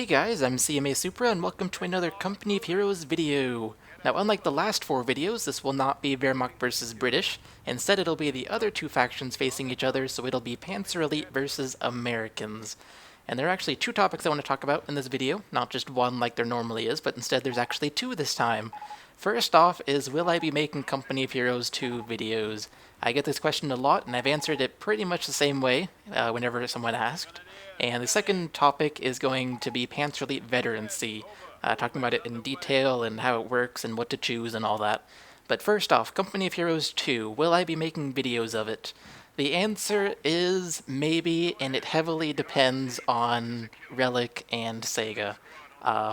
Hey guys, I'm cmasupra and welcome to another Company of Heroes video. Now unlike the last four videos, this will not be Wehrmacht versus British. Instead it'll be the other two factions facing each other, so it'll be Panzer Elite versus Americans. And there are actually two topics I want to talk about in this video, not just one like there normally is, but instead there's actually two this time. First off is, will I be making Company of Heroes 2 videos? I get this question a lot, and I've answered it pretty much the same way whenever someone asked. And the second topic is going to be Panzer Elite Veterancy, talking about it in detail and how it works and what to choose and all that. But first off, Company of Heroes 2, will I be making videos of it? The answer is maybe, and it heavily depends on Relic and Sega.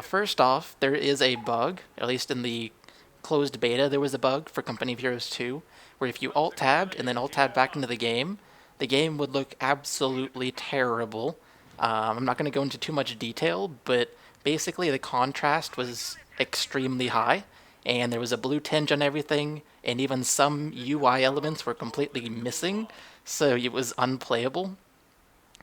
First off, there is a bug, at least in the closed beta there was a bug for Company of Heroes 2, where if you alt-tabbed and then alt-tabbed back into the game would look absolutely terrible. I'm not going to go into too much detail, but basically the contrast was extremely high, and there was a blue tinge on everything, and even some UI elements were completely missing, so it was unplayable.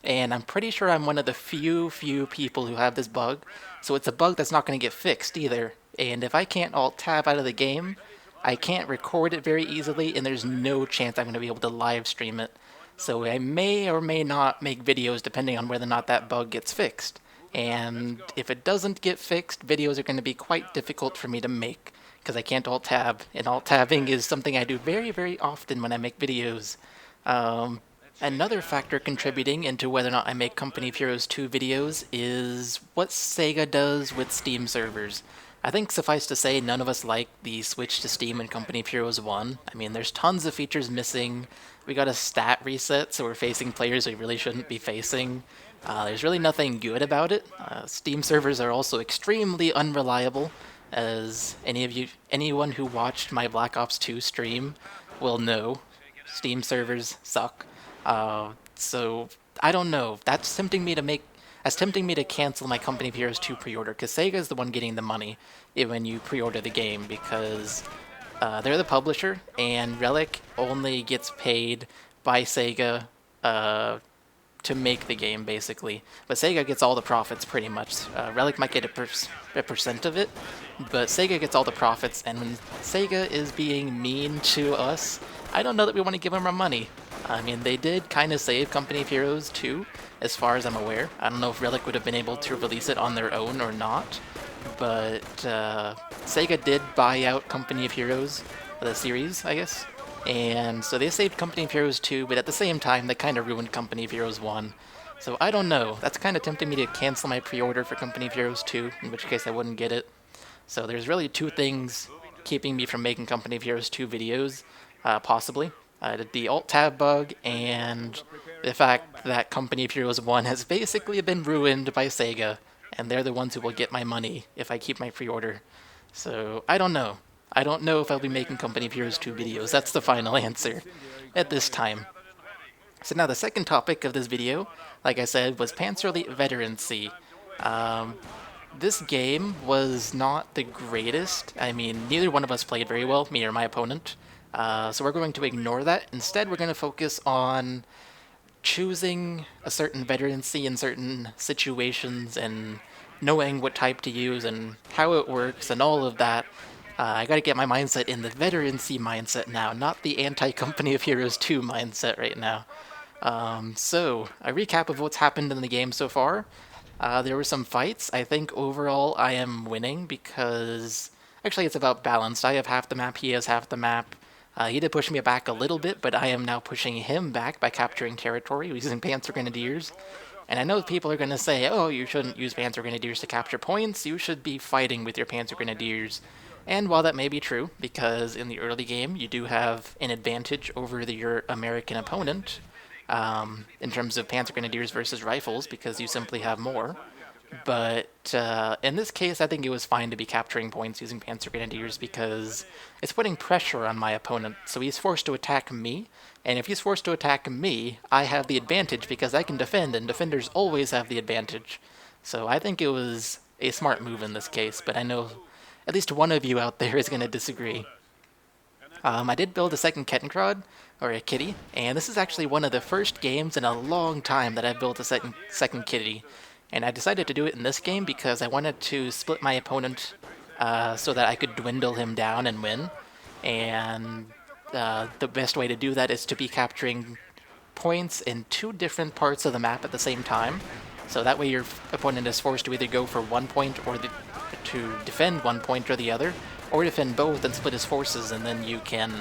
And I'm pretty sure I'm one of the few people who have this bug, so it's a bug that's not going to get fixed either. And if I can't alt-tab out of the game, I can't record it very easily, and there's no chance I'm going to be able to live stream it. So I may or may not make videos depending on whether or not that bug gets fixed. And if it doesn't get fixed, videos are going to be quite difficult for me to make, because I can't alt-tab, and alt-tabbing is something I do very often when I make videos. Another factor contributing into whether or not I make Company of Heroes 2 videos is what Sega does with Steam servers. I think suffice to say, none of us like the switch to Steam in Company of Heroes 1. I mean, there's tons of features missing. We got a stat reset, so we're facing players we really shouldn't be facing. There's really nothing good about it. Steam servers are also extremely unreliable, as anyone who watched my Black Ops 2 stream will know. Steam servers suck. So I don't know. That's tempting me to cancel my Company of Heroes 2 pre-order, because Sega is the one getting the money when you pre-order the game, because they're the publisher, and Relic only gets paid by Sega to make the game, basically. But Sega gets all the profits, pretty much. Relic might get a percent of it, but Sega gets all the profits, and when Sega is being mean to us, I don't know that we want to give them our money. I mean, they did kind of save Company of Heroes 2, as far as I'm aware. I don't know if Relic would have been able to release it on their own or not, but Sega did buy out Company of Heroes, the series, I guess. And so they saved Company of Heroes 2, but at the same time, they kind of ruined Company of Heroes 1. So I don't know. That's kind of tempting me to cancel my pre-order for Company of Heroes 2, in which case I wouldn't get it. So there's really two things keeping me from making Company of Heroes 2 videos, possibly. The alt-tab bug, and the fact that Company of Heroes 1 has basically been ruined by Sega, and they're the ones who will get my money if I keep my pre-order. So, I don't know. I don't know if I'll be making Company of Heroes 2 videos. That's the final answer at this time. So now the second topic of this video, like I said, was Panzer Elite Veterancy. This game was not the greatest. I mean, neither one of us played very well, me or my opponent. So we're going to ignore that. Instead, we're going to focus on choosing a certain veterancy in certain situations and knowing what type to use and how it works and all of that. I gotta get my mindset in the veterancy mindset now, not the anti-Company of Heroes 2 mindset right now. So, a recap of what's happened in the game so far. There were some fights. I think overall I am winning because... Actually, it's about balanced. I have half the map, he has half the map. He did push me back a little bit, but I am now pushing him back by capturing territory using Panzer Grenadiers. And I know people are going to say, oh, you shouldn't use Panzer Grenadiers to capture points, you should be fighting with your Panzer Grenadiers. And while that may be true, because in the early game you do have an advantage over your American opponent, in terms of Panzer Grenadiers versus rifles, because you simply have more. But in this case, I think it was fine to be capturing points using Panzer Grenadiers because it's putting pressure on my opponent, so he's forced to attack me, and if he's forced to attack me, I have the advantage because I can defend, and defenders always have the advantage. So I think it was a smart move in this case, but I know at least one of you out there is going to disagree. I did build a second Kettenkrad, or a kitty, and this is actually one of the first games in a long time that I've built a second kitty. And I decided to do it in this game because I wanted to split my opponent so that I could dwindle him down and win. And the best way to do that is to be capturing points in 2 different parts of the map at the same time. So that way your opponent is forced to either go for 1 point or to defend 1 point or the other, or defend both and split his forces, and then you can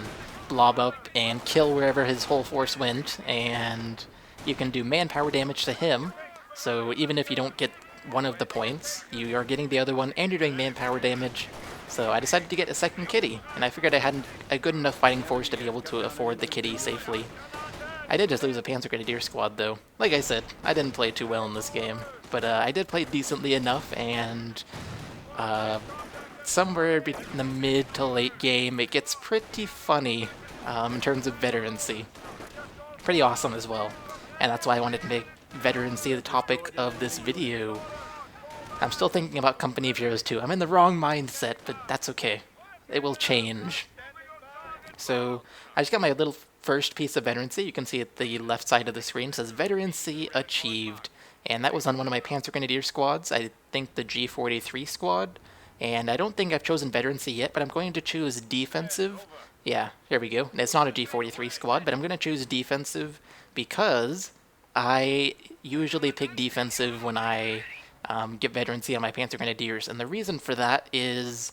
blob up and kill wherever his whole force went, and you can do manpower damage to him. So even if you don't get one of the points, you are getting the other one and you're doing manpower damage. So I decided to get a second kitty, and I figured I had a good enough fighting force to be able to afford the kitty safely. I did just lose a Panzer Grenadier squad though. Like I said, I didn't play too well in this game, but I did play decently enough, and somewhere in the mid to late game it gets pretty funny in terms of veterancy. Pretty awesome as well, and that's why I wanted to make veterancy the topic of this video. I'm still thinking about Company of Heroes 2. I'm in the wrong mindset, but that's okay. It will change. So I just got my little first piece of veterancy. You can see at the left side of the screen it says Veterancy Achieved, and that was on one of my Panzer Grenadier squads. I think the G43 squad, and I don't think I've chosen veterancy yet, but I'm going to choose defensive. Yeah, here we go. It's not a G43 squad, but I'm going to choose defensive because I usually pick defensive when I get veterancy on my Panzer Grenadiers, and the reason for that is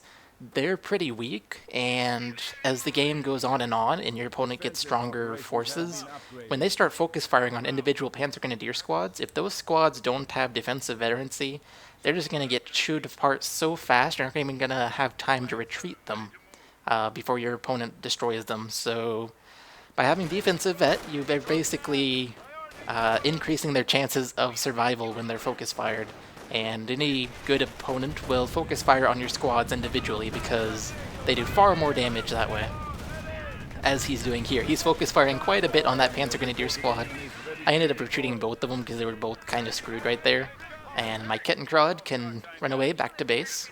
they're pretty weak, and as the game goes on and your opponent gets stronger forces, when they start focus firing on individual Panzer Grenadier squads, if those squads don't have defensive veterancy, they're just going to get chewed apart so fast, you're not even going to have time to retreat them before your opponent destroys them. So by having defensive vet, you're basically increasing their chances of survival when they're focus fired. And any good opponent will focus fire on your squads individually because they do far more damage that way. As he's doing here. He's focus firing quite a bit on that Panzer Grenadier squad. I ended up retreating both of them because they were both kind of screwed right there. And my Kettenkrad can run away back to base.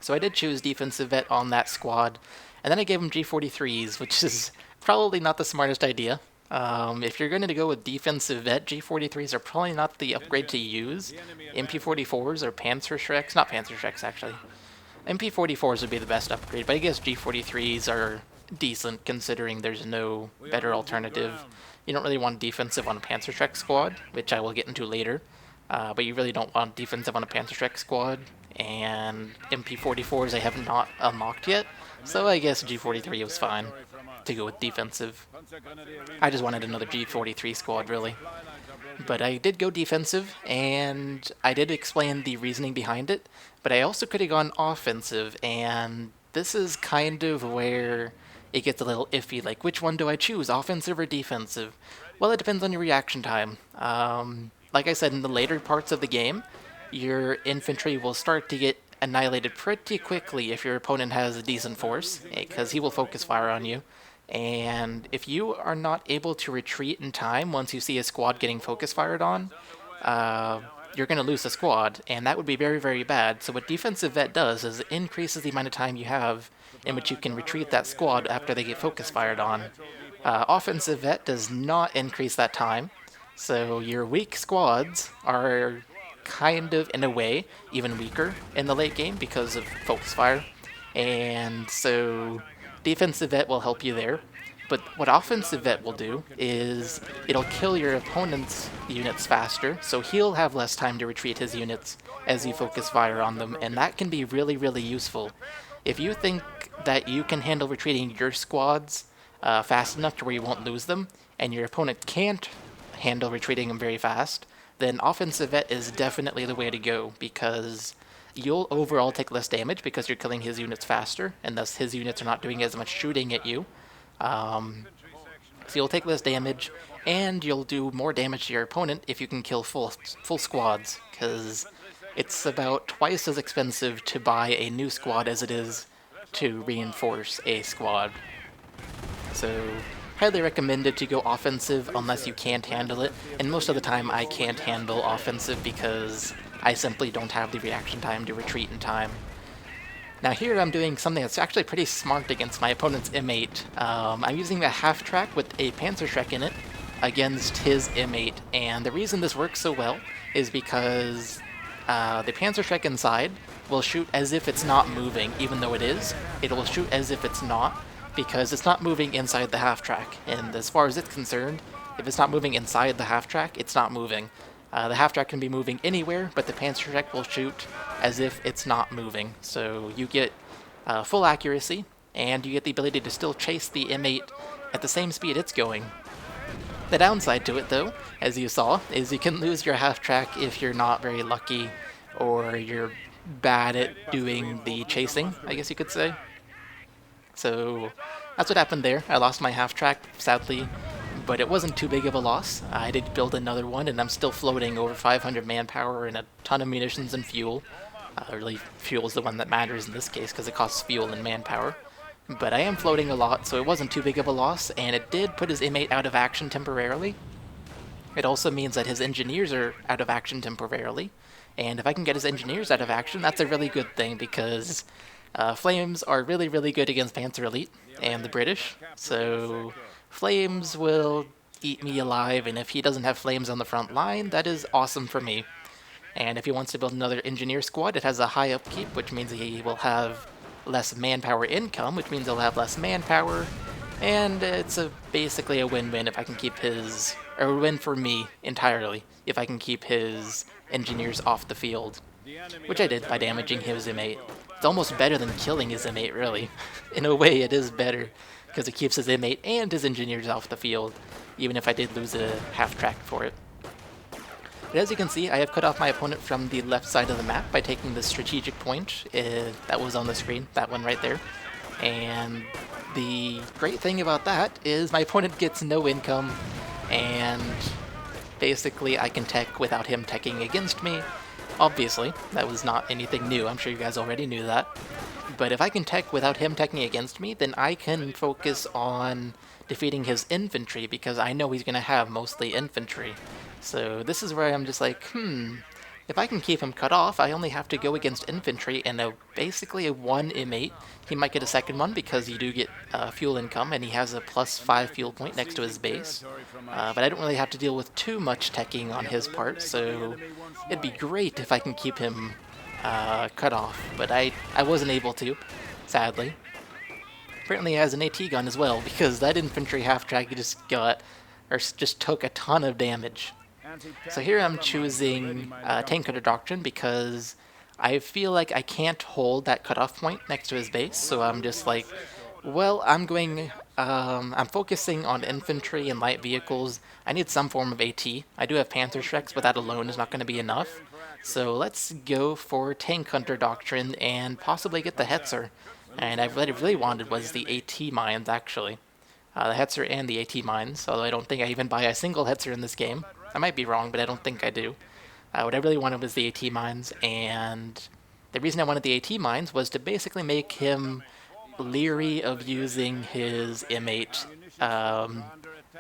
So I did choose defensive vet on that squad. And then I gave him G43s, which is probably not the smartest idea. If you're going to go with defensive vet, G43s are probably not the upgrade to use. MP44s or Panzer Shreks, not Panzer Shreks actually. MP44s would be the best upgrade, but I guess G43s are decent considering there's no better alternative. You don't really want defensive on a Panzer Shrek squad, which I will get into later, but you really don't want defensive on a Panzer Shrek squad, and MP44s I have not unlocked yet, so I guess G43 was fine to go with defensive. I just wanted another G43 squad, really. But I did go defensive, and I did explain the reasoning behind it, but I also could have gone offensive, and this is kind of where it gets a little iffy, like which one do I choose, offensive or defensive? Well, it depends on your reaction time. Like I said, in the later parts of the game, your infantry will start to get annihilated pretty quickly if your opponent has a decent force, because he will focus fire on you. And if you are not able to retreat in time once you see a squad getting focus fired on, you're going to lose the squad, and that would be very, very bad. So what defensive vet does is it increases the amount of time you have in which you can retreat that squad after they get focus fired on. Offensive vet does not increase that time, so your weak squads are kind of, in a way, even weaker in the late game because of focus fire, and so defensive vet will help you there. But what offensive vet will do is it'll kill your opponent's units faster, so he'll have less time to retreat his units as you focus fire on them, and that can be really, really useful. If you think that you can handle retreating your squads fast enough to where you won't lose them, and your opponent can't handle retreating them very fast, then offensive vet is definitely the way to go, because you'll overall take less damage because you're killing his units faster, and thus his units are not doing as much shooting at you. So you'll take less damage, and you'll do more damage to your opponent if you can kill full squads, because it's about twice as expensive to buy a new squad as it is to reinforce a squad. So highly recommended to go offensive unless you can't handle it, and most of the time I can't handle offensive because I simply don't have the reaction time to retreat in time. Now here I'm doing something that's actually pretty smart against my opponent's M8. I'm using a half-track with a Panzer Shrek in it against his M8, and the reason this works so well is because the Panzerschreck inside will shoot as if it's not moving, even though it is. It will shoot as if it's not, because it's not moving inside the half-track. And as far as it's concerned, if it's not moving inside the half-track, it's not moving. The half-track can be moving anywhere, but the Panzerschreck will shoot as if it's not moving. So you get full accuracy, and you get the ability to still chase the M8 at the same speed it's going. The downside to it, though, as you saw, is you can lose your half-track if you're not very lucky, or you're bad at doing the chasing, I guess you could say. So that's what happened there. I lost my half-track, sadly, but it wasn't too big of a loss. I did build another one, and I'm still floating over 500 manpower and a ton of munitions and fuel. Really, fuel is the one that matters in this case, because it costs fuel and manpower. But I am floating a lot, so it wasn't too big of a loss, and it did put his M8 out of action temporarily. It also means that his engineers are out of action temporarily, and if I can get his engineers out of action, that's a really good thing, because Flames are really, really good against Panzer Elite and the British, so Flames will eat me alive, and if he doesn't have Flames on the front line, that is awesome for me. And if he wants to build another engineer squad, it has a high upkeep, which means he will have less manpower income, which means he'll have less manpower, and it's basically a win-win if I can keep his, or a win for me entirely, if I can keep his engineers off the field, which I did by damaging his M8. It's almost better than killing his M8, really. In a way, it is better, because it keeps his M8 and his engineers off the field, even if I did lose a half-track for it. But as you can see, I have cut off my opponent from the left side of the map by taking the strategic point that was on the screen, that one right there. And the great thing about that is my opponent gets no income, and basically I can tech without him teching against me. Obviously, that was not anything new, I'm sure you guys already knew that. But if I can tech without him teching against me, then I can focus on defeating his infantry, because I know he's going to have mostly infantry. So this is where I'm just like, if I can keep him cut off, I only have to go against infantry and basically a 1 M8. He might get a second one because you do get fuel income, and he has a +5 fuel point next to his base. But I don't really have to deal with too much teching on his part, so it'd be great if I can keep him cut off. But I wasn't able to, sadly. Apparently he has an AT gun as well, because that infantry half-track just took a ton of damage. So here I'm choosing Tank Cutter Doctrine because I feel like I can't hold that cutoff point next to his base, so I'm just like, well, I'm focusing on infantry and light vehicles. I need some form of AT. I do have Panzerschrecks, but that alone is not going to be enough. So let's go for Tank Hunter Doctrine and possibly get the Hetzer. And what I really wanted was the AT mines, actually. The Hetzer and the AT mines, although I don't think I even buy a single Hetzer in this game. I might be wrong, but I don't think I do. What I really wanted was the AT mines, and the reason I wanted the AT mines was to basically make him leery of using his M8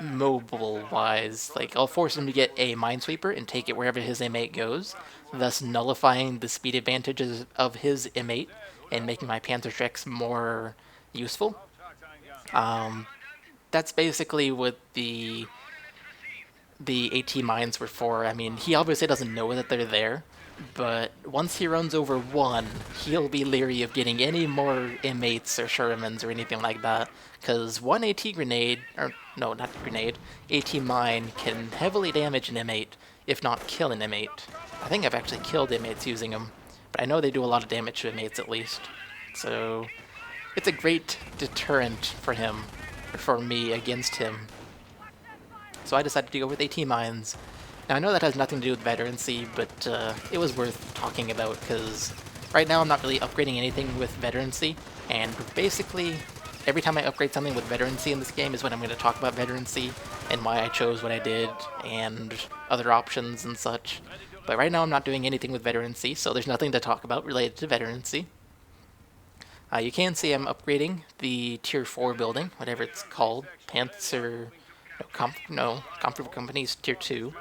mobile-wise. Like, I'll force him to get a Minesweeper and take it wherever his M8 goes, thus nullifying the speed advantages of his M8 and making my Panzerschrecks more useful. That's basically what the AT mines were for. I mean, he obviously doesn't know that they're there, but once he runs over one, he'll be leery of getting any more M8s or Shermans or anything like that, because one AT grenade, or no, not grenade, AT mine can heavily damage an M8, if not kill an M8. I think I've actually killed M8s using them, but I know they do a lot of damage to M8s at least. So it's a great deterrent for him, or for me, against him. So I decided to go with AT mines. Now I know that has nothing to do with Veterancy, but it was worth talking about, because right now I'm not really upgrading anything with Veterancy, and basically every time I upgrade something with Veterancy in this game is when I'm going to talk about Veterancy, and why I chose what I did, and other options and such. But right now I'm not doing anything with Veterancy, so there's nothing to talk about related to Veterancy. You can see I'm upgrading the Tier 4 building, whatever it's called, Panzer... Comfortable Company's Tier 2.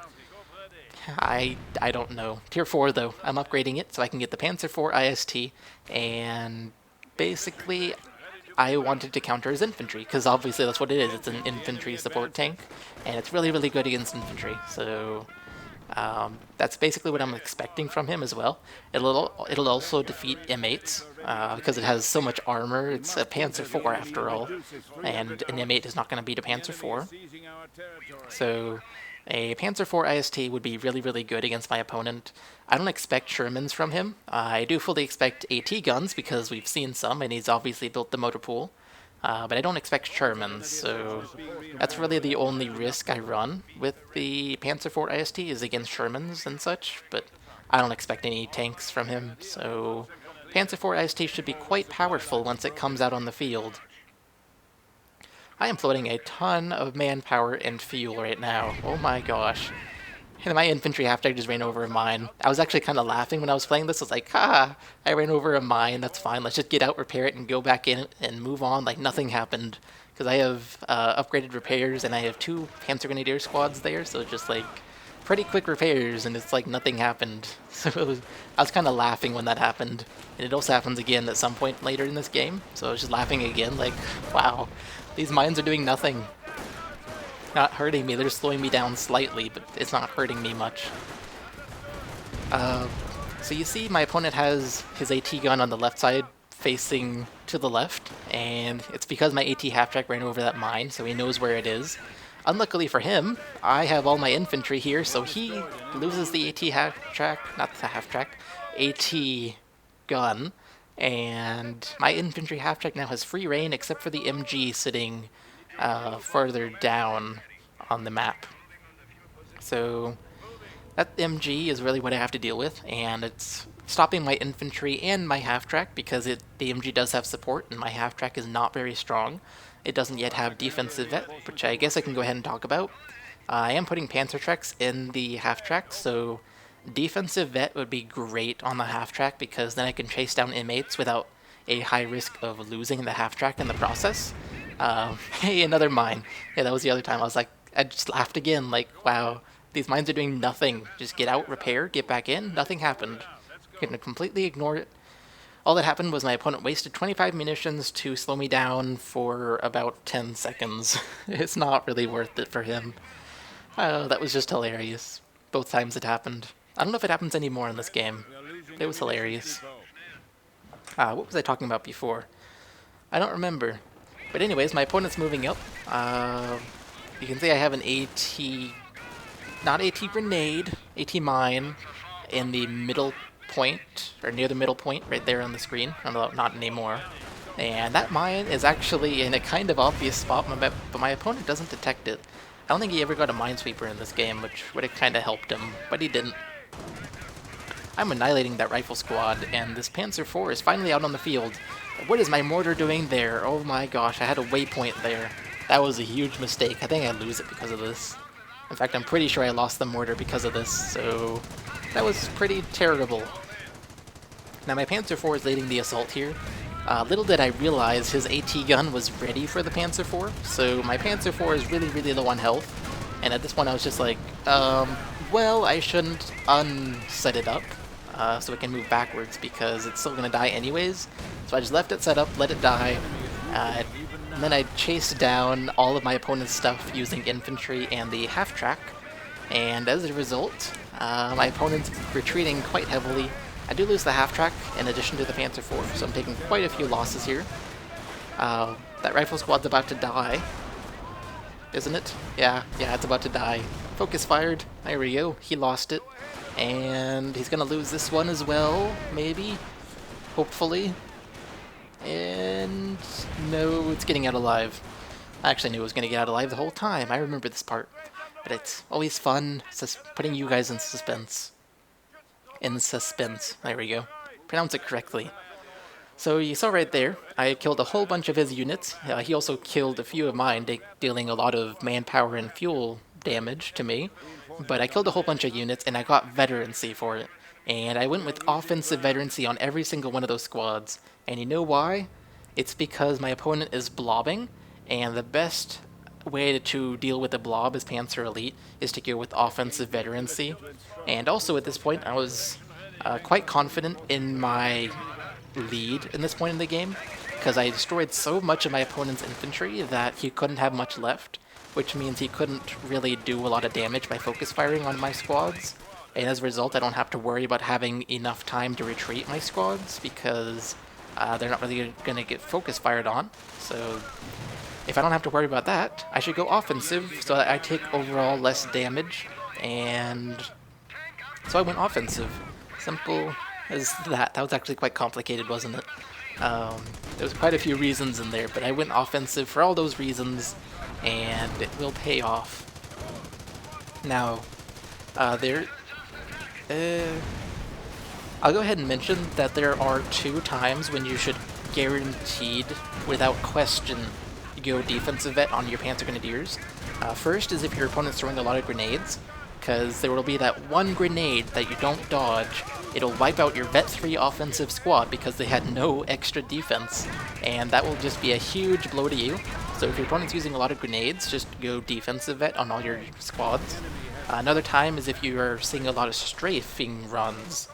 I don't know. Tier 4, though. I'm upgrading it so I can get the Panzer IV IST, and basically I wanted to counter his infantry, because obviously that's what it is. It's an infantry support tank, and it's really, really good against infantry. So That's basically what I'm expecting from him as well. It'll also defeat M8s because it has so much armor. It's a Panzer IV after all, and an M8 is not going to beat a Panzer IV. So a Panzer IV IST would be really, really good against my opponent. I don't expect Shermans from him. I do fully expect AT guns because we've seen some, and he's obviously built the motor pool. But I don't expect Shermans, so that's really the only risk I run with the Panzer IV IST is against Shermans and such, but I don't expect any tanks from him, so Panzer IV IST should be quite powerful once it comes out on the field. I am floating a ton of manpower and fuel right now. Oh my gosh. And my infantry half-track just ran over a mine. I was actually kind of laughing when I was playing this. I was like, ha, I ran over a mine, that's fine. Let's just get out, repair it, and go back in and move on like nothing happened. Because I have upgraded repairs, and I have 2 Panzer Grenadier squads there, so it's just like pretty quick repairs, and it's like nothing happened. So I was kind of laughing when that happened. And it also happens again at some point later in this game, so I was just laughing again, like, wow, these mines are doing nothing. Not hurting me, they're just slowing me down slightly, but it's not hurting me much. So you see my opponent has his AT gun on the left side facing to the left, and it's because my AT half-track ran over that mine, so he knows where it is. Unluckily for him, I have all my infantry here, so he loses the AT half-track, not the half-track, AT gun, and my infantry half-track now has free reign except for the MG sitting further down on the map. So that MG is really what I have to deal with, and it's stopping my infantry and my half-track because the MG does have support and my half-track is not very strong. It doesn't yet have defensive vet, which I guess I can go ahead and talk about. I am putting Panzer tracks in the half-track, so defensive vet would be great on the half-track because then I can chase down M8s without a high risk of losing the half-track in the process. Hey, another mine. Yeah, that was the other time. I just laughed again, like, wow, these mines are doing nothing. Just get out, repair, get back in, nothing happened. Gonna completely ignore it. All that happened was my opponent wasted 25 munitions to slow me down for about 10 seconds. It's not really worth it for him. That was just hilarious. Both times it happened. I don't know if it happens anymore in this game. It was hilarious. What was I talking about before? I don't remember. But anyways, my opponent's moving up. You can see I have an AT... not AT grenade, AT mine in the middle point, or near the middle point, right there on the screen. Oh, no, not anymore. And that mine is actually in a kind of obvious spot, but my opponent doesn't detect it. I don't think he ever got a minesweeper in this game, which would have kind of helped him, but he didn't. I'm annihilating that rifle squad, and this Panzer IV is finally out on the field. What is my mortar doing there? Oh my gosh, I had a waypoint there. That was a huge mistake. I think I lose it because of this. In fact, I'm pretty sure I lost the mortar because of this, so that was pretty terrible. Now my Panzer IV is leading the assault here. Little did I realize his AT gun was ready for the Panzer IV, so my Panzer IV is really, really low on health. And at this point I was just like, well, I shouldn't unset it up, so it can move backwards because it's still gonna die anyways. So I just left it set up, let it die, and then I chased down all of my opponent's stuff using infantry and the half-track, and as a result, my opponent's retreating quite heavily. I do lose the half-track in addition to the Panzer IV, so I'm taking quite a few losses here. That rifle squad's about to die, isn't it? Yeah, it's about to die. Focus fired. There we go. He lost it. And he's gonna lose this one as well, maybe? Hopefully. And no, it's getting out alive. I actually knew it was gonna get out alive the whole time. I remember this part. But it's always fun putting you guys in suspense. In suspense. There we go. Pronounce it correctly. So you saw right there, I killed a whole bunch of his units. He also killed a few of mine, dealing a lot of manpower and fuel damage to me. But I killed a whole bunch of units, and I got Veterancy for it. And I went with offensive Veterancy on every single one of those squads. And you know why? It's because my opponent is blobbing, and the best way to deal with a blob as Panzer Elite is to go with offensive Veterancy. And also at this point, I was quite confident in my lead in this point in the game, because I destroyed so much of my opponent's infantry that he couldn't have much left. which means he couldn't really do a lot of damage by focus firing on my squads. And as a result, I don't have to worry about having enough time to retreat my squads, because they're not really going to get focus fired on. So if I don't have to worry about that, I should go offensive so that I take overall less damage, and so I went offensive. Simple as that. That was actually quite complicated, wasn't it? There was quite a few reasons in there, but I went offensive for all those reasons, and it will pay off. Now, I'll go ahead and mention that there are 2 times when you should guaranteed, without question, go defensive vet on your Panzer Grenadiers. First is if your opponent's throwing a lot of grenades, because there will be that one grenade that you don't dodge. It'll wipe out your Vet 3 offensive squad because they had no extra defense, and that will just be a huge blow to you. So if your opponent's using a lot of grenades, just go defensive vet on all your squads. Another time is if you are seeing a lot of strafing runs.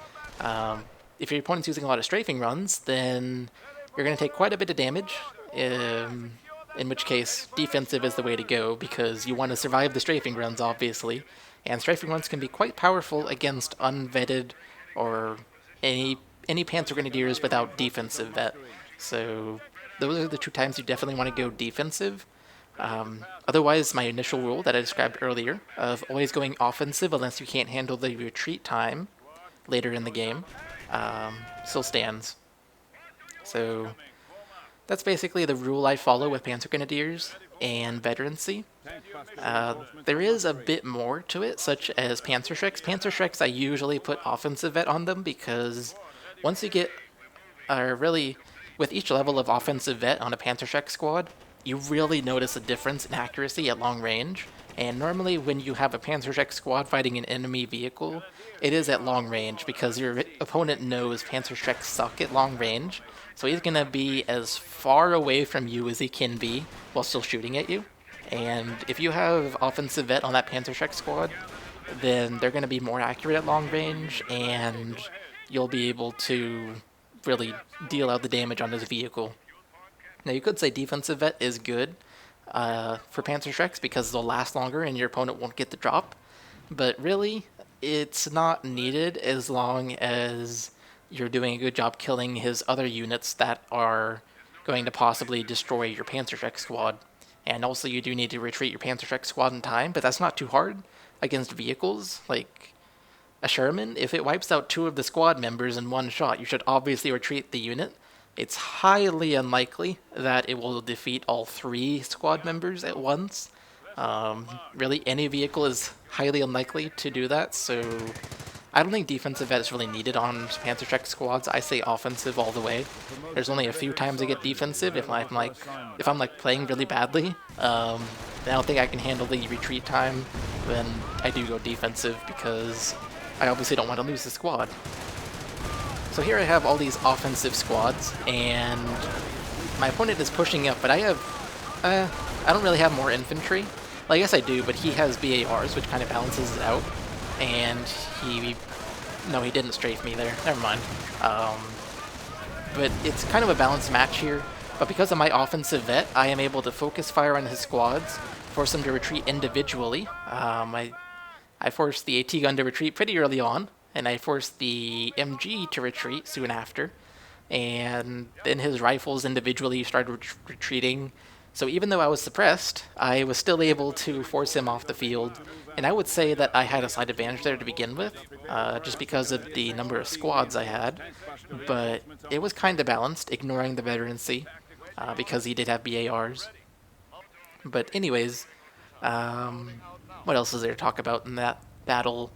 If your opponent's using a lot of strafing runs, then you're going to take quite a bit of damage, in which case defensive is the way to go, because you want to survive the strafing runs, obviously. And strafing runs can be quite powerful against unvetted or any Panzer Grenadiers without defensive vet. So those are the 2 times you definitely want to go defensive. Otherwise, my initial rule that I described earlier of always going offensive unless you can't handle the retreat time later in the game still stands. So that's basically the rule I follow with Panzer Grenadiers and Veterancy. There is a bit more to it, such as Panzer Shreks. Panzer Shreks I usually put offensive vet on them, because once you get, really, with each level of offensive vet on a Panzer Shrek squad, you really notice a difference in accuracy at long range. And normally when you have a Panzer Shrek squad fighting an enemy vehicle, it is at long range, because your opponent knows Panzer Shreks suck at long range, so he's going to be as far away from you as he can be while still shooting at you. And if you have offensive vet on that Panzer Shrek squad, then they're going to be more accurate at long range, and you'll be able to really deal out the damage on his vehicle. Now you could say defensive vet is good for Panzer Shreks because they'll last longer and your opponent won't get the drop, but really it's not needed as long as you're doing a good job killing his other units that are going to possibly destroy your Panzer Shrek squad. And also you do need to retreat your Panzer Shrek squad in time, but that's not too hard against vehicles like a Sherman. If it wipes out 2 of the squad members in one shot, you should obviously retreat the unit. It's highly unlikely that it will defeat all 3 squad members at once. Really, any vehicle is highly unlikely to do that, so I don't think defensive vet is really needed on Panzer Shrek squads. I say offensive all the way. There's only a few times I get defensive if I'm playing really badly. I don't think I can handle the retreat time, then I do go defensive because I obviously don't want to lose the squad. So here I have all these offensive squads, and my opponent is pushing up, but I don't really have more infantry. Well, I guess I do, but he has BARs, which kind of balances it out. And no, he didn't strafe me there. Never mind. But it's kind of a balanced match here. But because of my offensive vet, I am able to focus fire on his squads, force him to retreat individually. I forced the AT gun to retreat pretty early on, and I forced the MG to retreat soon after. And then his rifles individually started retreating. So even though I was suppressed, I was still able to force him off the field. And I would say that I had a slight advantage there to begin with, just because of the number of squads I had. But it was kind of balanced, ignoring the veterancy, because he did have BARs. But anyways, what else is there to talk about in that battle?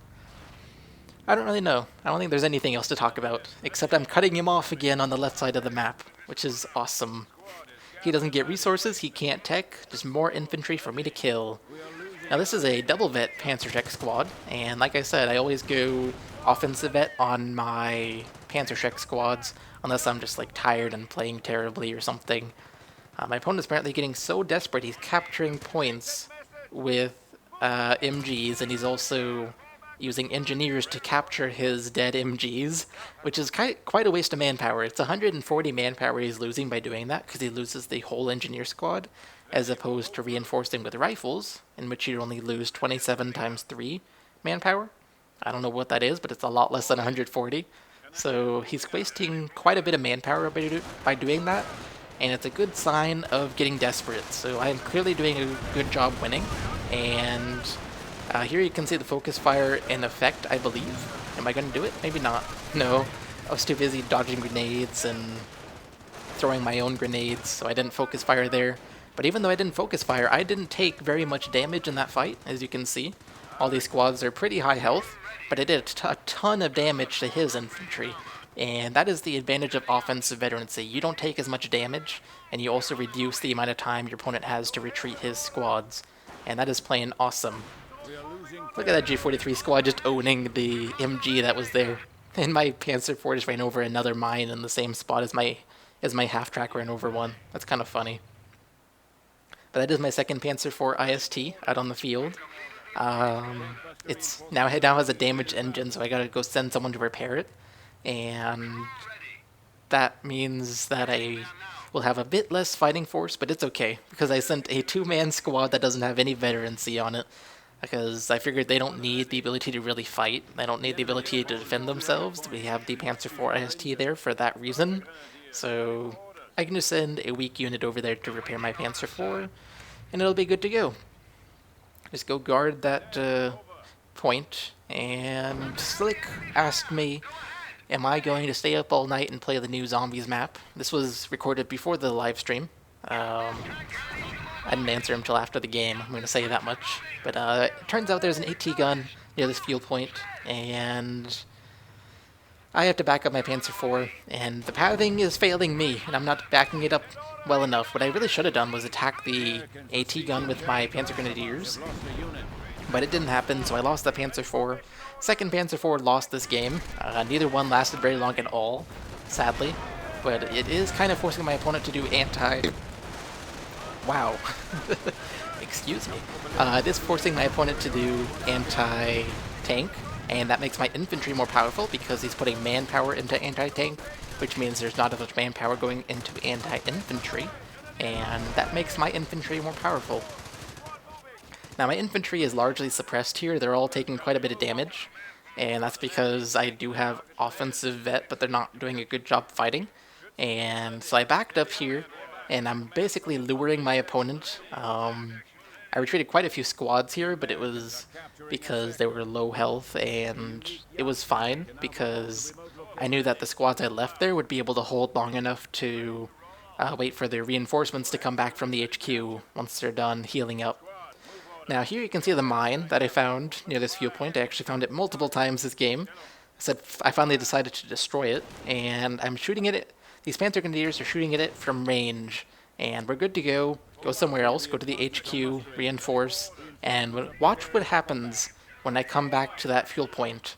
I don't really know. I don't think there's anything else to talk about, except I'm cutting him off again on the left side of the map, which is awesome. He doesn't get resources, he can't tech, just more infantry for me to kill. Now this is a double vet Panzer Shrek squad, and like I said, I always go offensive vet on my Panzer Shrek squads, unless I'm just like tired and playing terribly or something. My opponent's apparently getting so desperate he's capturing points with MGs, and he's also using engineers to capture his dead MGs, which is quite a waste of manpower. It's 140 manpower he's losing by doing that, because he loses the whole engineer squad. as opposed to reinforcing with rifles, in which you only lose 27 times 3 manpower. I don't know what that is, but it's a lot less than 140. So he's wasting quite a bit of manpower by doing that, and it's a good sign of getting desperate. So I'm clearly doing a good job winning, and here you can see the focus fire in effect, I believe. Am I going to do it? Maybe not. No, I was too busy dodging grenades and throwing my own grenades, so I didn't focus fire there. But even though I didn't focus fire, I didn't take very much damage in that fight, as you can see. All these squads are pretty high health, but I did a ton of damage to his infantry. And that is the advantage of offensive veterancy. You don't take as much damage, and you also reduce the amount of time your opponent has to retreat his squads. And that is playing awesome. Look at that G43 squad just owning the MG that was there. And my Panzer IV just ran over another mine in the same spot as my half-track ran over one. That's kind of funny. But that is my second Panzer IV IST out on the field. It now has a damaged engine, so I gotta go send someone to repair it. And that means that I will have a bit less fighting force, but it's okay, because I sent a 2-man squad that doesn't have any veterancy on it. Because I figured they don't need the ability to really fight. They don't need the ability to defend themselves. We have the Panzer IV IST there for that reason. So I can just send a weak unit over there to repair my Panzer IV, and it'll be good to go. Just go guard that point, and Slick asked me, am I going to stay up all night and play the new Zombies map? This was recorded before the live stream. I didn't answer him till after the game, I'm going to say that much. But it turns out there's an AT gun near this fuel point, and I have to back up my Panzer IV, and the pathing is failing me, and I'm not backing it up well enough. What I really should have done was attack the AT gun with my Panzer Grenadiers, but it didn't happen, so I lost the Panzer IV. Second Panzer IV lost this game. Neither one lasted very long at all, sadly, but it is kind of forcing my opponent to do Wow. Excuse me. It is forcing my opponent to do anti-tank, and that makes my infantry more powerful because he's putting manpower into anti-tank, which means there's not as much manpower going into anti-infantry, and that makes my infantry more powerful. Now, my infantry is largely suppressed here. They're all taking quite a bit of damage, and that's because I do have offensive vet, but they're not doing a good job fighting. And so I backed up here, and I'm basically luring my opponent. I retreated quite a few squads here, but it was because they were low health, and it was fine because I knew that the squads I left there would be able to hold long enough to wait for the reinforcements to come back from the HQ once they're done healing up. Now here you can see the mine that I found near this viewpoint. I actually found it multiple times this game. I finally decided to destroy it, and I'm shooting at it. These Panzer Grenadiers are shooting at it from range, and we're good to go. Go somewhere else, go to the HQ, reinforce, and watch what happens when I come back to that fuel point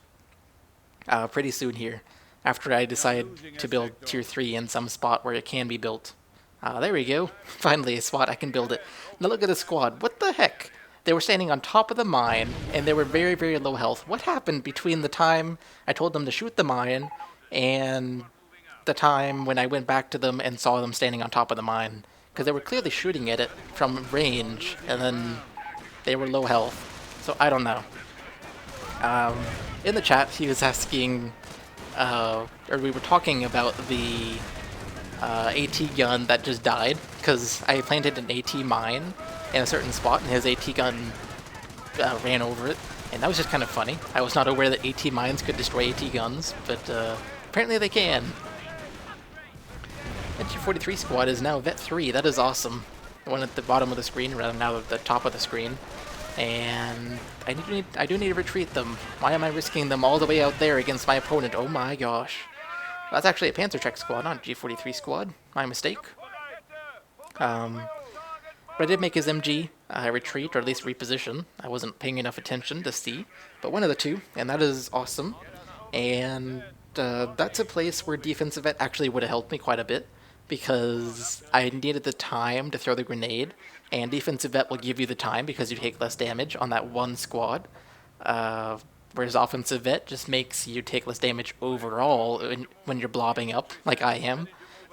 pretty soon here, after I decide to build Tier 3 in some spot where it can be built. There we go. Finally a spot I can build it. Now look at the squad. What the heck? They were standing on top of the mine, and they were very, very low health. What happened between the time I told them to shoot the mine and the time when I went back to them and saw them standing on top of the mine? Because they were clearly shooting at it from range, and then they were low health. So I don't know. In the chat, he was asking, or we were talking about the AT gun that just died, because I planted an AT mine in a certain spot, and his AT gun ran over it, and that was just kind of funny. I was not aware that AT mines could destroy AT guns, but apparently they can. The G43 squad is now Vet 3, that is awesome. The one at the bottom of the screen, rather now at the top of the screen. And I do need to retreat them. Why am I risking them all the way out there against my opponent? Oh my gosh. That's actually a Panzercheck squad, not a G43 squad. My mistake. But I did make his MG retreat, or at least reposition. I wasn't paying enough attention to see, but one of the two, and that is awesome. And that's a place where defensive vet actually would have helped me quite a bit, because I needed the time to throw the grenade, and defensive vet will give you the time because you take less damage on that one squad, whereas offensive vet just makes you take less damage overall when you're blobbing up, like I am,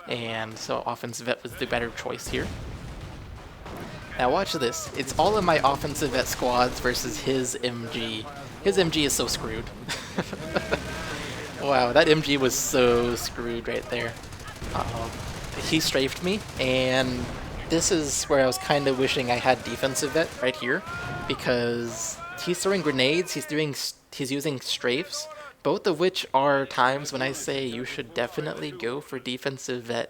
and so offensive vet was the better choice here. Now watch this. It's all of my offensive vet squads versus his MG. His MG is so screwed. Wow, that MG was so screwed right there. He strafed me, and this is where I was kind of wishing I had defensive vet right here, because he's throwing grenades, he's using strafes, both of which are times when I say you should definitely go for defensive vet.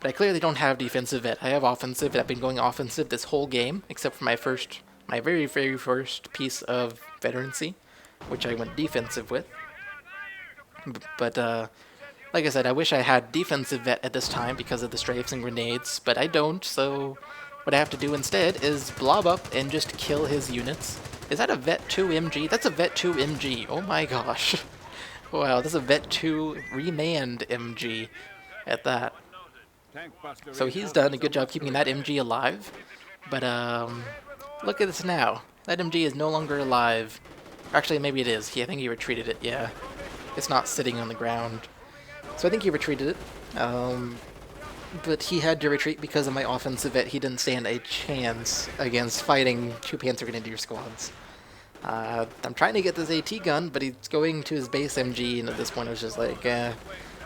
But I clearly don't have defensive vet. I have offensive, and I've been going offensive this whole game, except for my very, very first piece of Veterancy, which I went defensive with. But, like I said, I wish I had defensive vet at this time because of the strafes and grenades, but I don't, so what I have to do instead is blob up and just kill his units. Is that a Vet 2 MG? That's a Vet 2 MG. Oh my gosh. Wow, that's a Vet 2 remanned MG at that. So he's done a good job keeping that MG alive, but look at this now. That MG is no longer alive. Actually, maybe it is. I think he retreated it, yeah. It's not sitting on the ground. So I think he retreated it. But he had to retreat because of my offensive vet. He didn't stand a chance against fighting two Panzer Grenadier squads. I'm trying to get this AT gun, but he's going to his base MG, and at this point I was just like,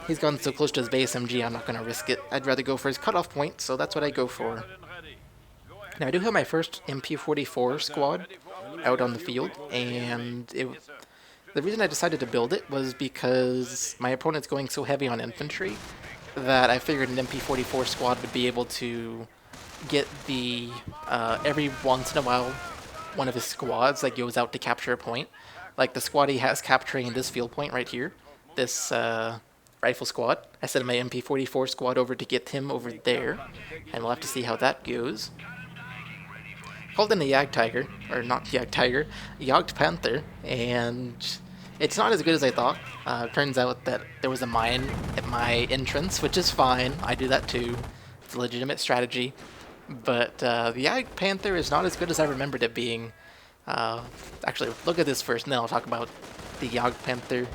he's gone so close to his base MG, I'm not going to risk it. I'd rather go for his cutoff point, so that's what I go for. Now I do have my first MP44 squad out on the field, and the reason I decided to build it was because my opponent's going so heavy on infantry that I figured an MP44 squad would be able to get the, every once in a while, one of his squads that goes out to capture a point. Like the squad he has capturing this field point right here, this rifle squad. I sent my MP44 squad over to get him over there, and we'll have to see how that goes. Called in a Jagdtiger, or not Jagdtiger, Jagdpanther, and it's not as good as I thought. Turns out that there was a mine at my entrance, which is fine. I do that too. It's a legitimate strategy. But the Jagdpanther is not as good as I remembered it being. Actually, look at this first, and then I'll talk about the Jagdpanther.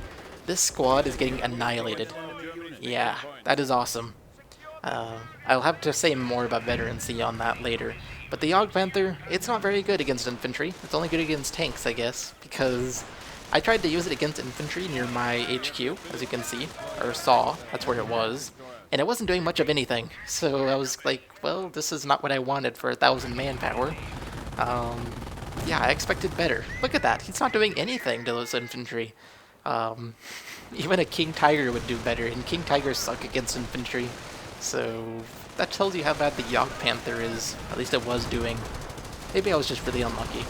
This squad is getting annihilated. Yeah, that is awesome. I'll have to say more about Veterancy on that later. But the Jagdpanther, it's not very good against infantry. It's only good against tanks, I guess, because I tried to use it against infantry near my HQ, as you can see, or saw, that's where it was, and it wasn't doing much of anything. So I was like, well, this is not what I wanted for 1,000 manpower. Yeah, I expected better. Look at that, he's not doing anything to those infantry. Even a King Tiger would do better, and King Tigers suck against infantry. So that tells you how bad the Jagdpanther is, at least it was doing. Maybe I was just really unlucky.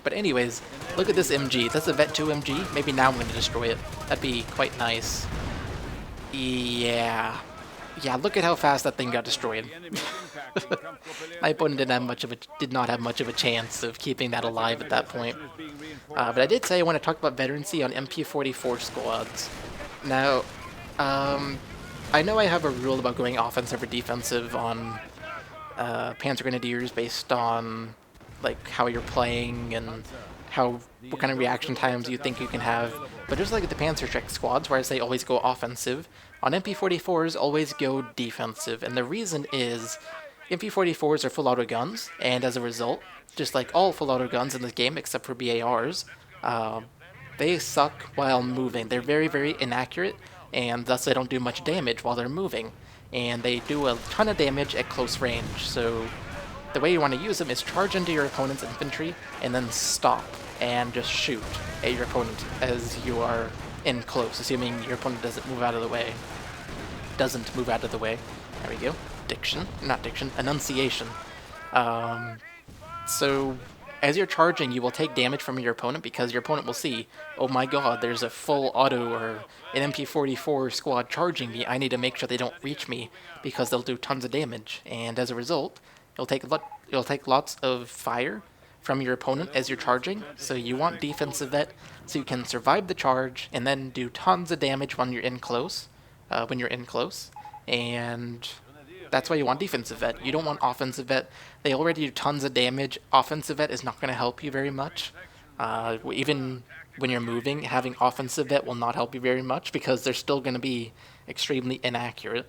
But anyways, look at this MG. That's a Vet 2 MG. Maybe now I'm going to destroy it. That'd be quite nice. Yeah. Yeah, look at how fast that thing got destroyed. My opponent did not have much of a chance of keeping that alive at that point. But I did say I want to talk about Veterancy on MP44 squads. Now, I know I have a rule about going offensive or defensive on Panzer Grenadiers based on like how you're playing and what kind of reaction times you think you can have. But just like the Panzerschreck squads, where I say always go offensive, on MP44s always go defensive. And the reason is MP44s are full auto guns, and as a result, just like all full auto guns in this game except for BARs, they suck while moving. They're very, very inaccurate, and thus they don't do much damage while they're moving. And they do a ton of damage at close range, so the way you want to use them is charge into your opponent's infantry and then stop and just shoot at your opponent as you are in close, assuming your opponent doesn't move out of the way. There we go. Enunciation. So as you're charging, you will take damage from your opponent because your opponent will see, oh my god, there's a full auto or an MP44 squad charging me. I need to make sure they don't reach me because they'll do tons of damage. And as a result, it'll take lots of fire from your opponent as you're charging, so you want defensive vet so you can survive the charge and then do tons of damage when you're in close, and that's why you want defensive vet. You don't want offensive vet. They already do tons of damage. Offensive vet is not going to help you very much. Even when you're moving, having offensive vet will not help you very much because they're still going to be extremely inaccurate.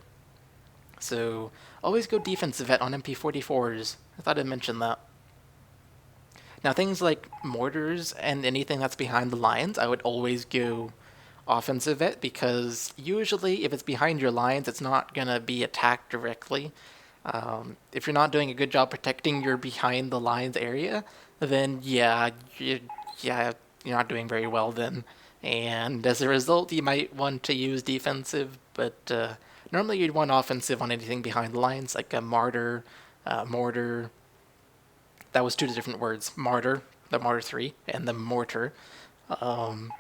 So always go defensive vet on MP44s. I thought I'd mention that. Now things like mortars and anything that's behind the lines, I would always go offensive vet because usually if it's behind your lines, it's not gonna be attacked directly. If you're not doing a good job protecting your behind the lines area, then yeah, you're not doing very well then. And as a result, you might want to use defensive, but normally you'd want offensive on anything behind the lines, like a martyr, mortar. That was two different words. Martyr, the Martyr 3, and the mortar. Um,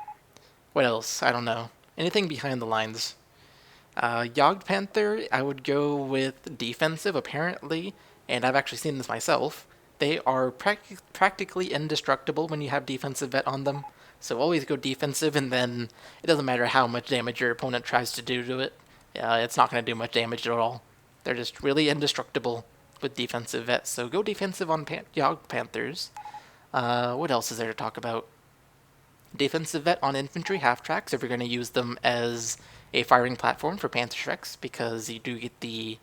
what else? I don't know. Anything behind the lines. Jagd Panther, I would go with defensive, apparently, and I've actually seen this myself. They are practically indestructible when you have defensive vet on them, so always go defensive, and then it doesn't matter how much damage your opponent tries to do to it. It's not going to do much damage at all. They're just really indestructible with defensive vets, so go defensive on Jagd Panthers. What else is there to talk about? Defensive vet on infantry half-tracks if you're going to use them as a firing platform for Panzerschrecks, because you do get the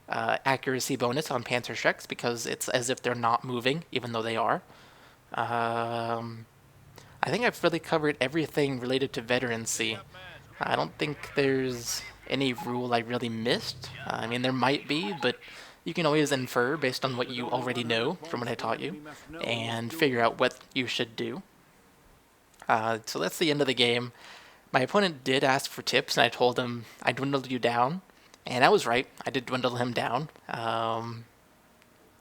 accuracy bonus on Panzerschrecks because it's as if they're not moving, even though they are. I think I've really covered everything related to Veterancy. I don't think there's any rule I really missed. I mean, there might be, but you can always infer based on what you already know from what I taught you, and figure out what you should do. So that's the end of the game. My opponent did ask for tips, and I told him I dwindled you down, and I was right. I did dwindle him down.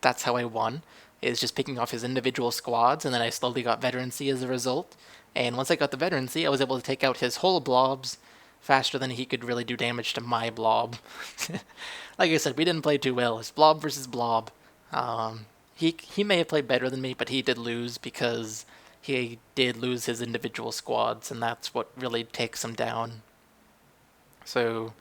That's how I won, is just picking off his individual squads, and then I slowly got Veterancy as a result. And once I got the Veterancy, I was able to take out his whole blobs faster than he could really do damage to my blob. Like I said, we didn't play too well. It's blob versus blob. He may have played better than me, but he did lose because he did lose his individual squads, and that's what really takes him down. So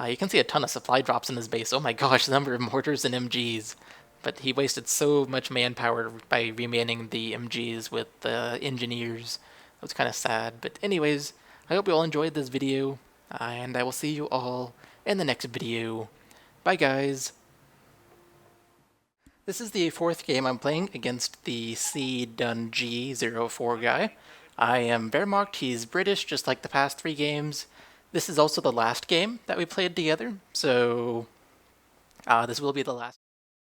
you can see a ton of supply drops in his base. Oh my gosh, the number of mortars and MGs. But he wasted so much manpower by remanning the MGs with the engineers. It was kind of sad. But anyways, I hope you all enjoyed this video, and I will see you all in the next video. Bye guys! This is the fourth game I'm playing against the C-Dun-G-04 guy. I am Wehrmacht, he's British, just like the past 3 games. This is also the last game that we played together, so this will be the last.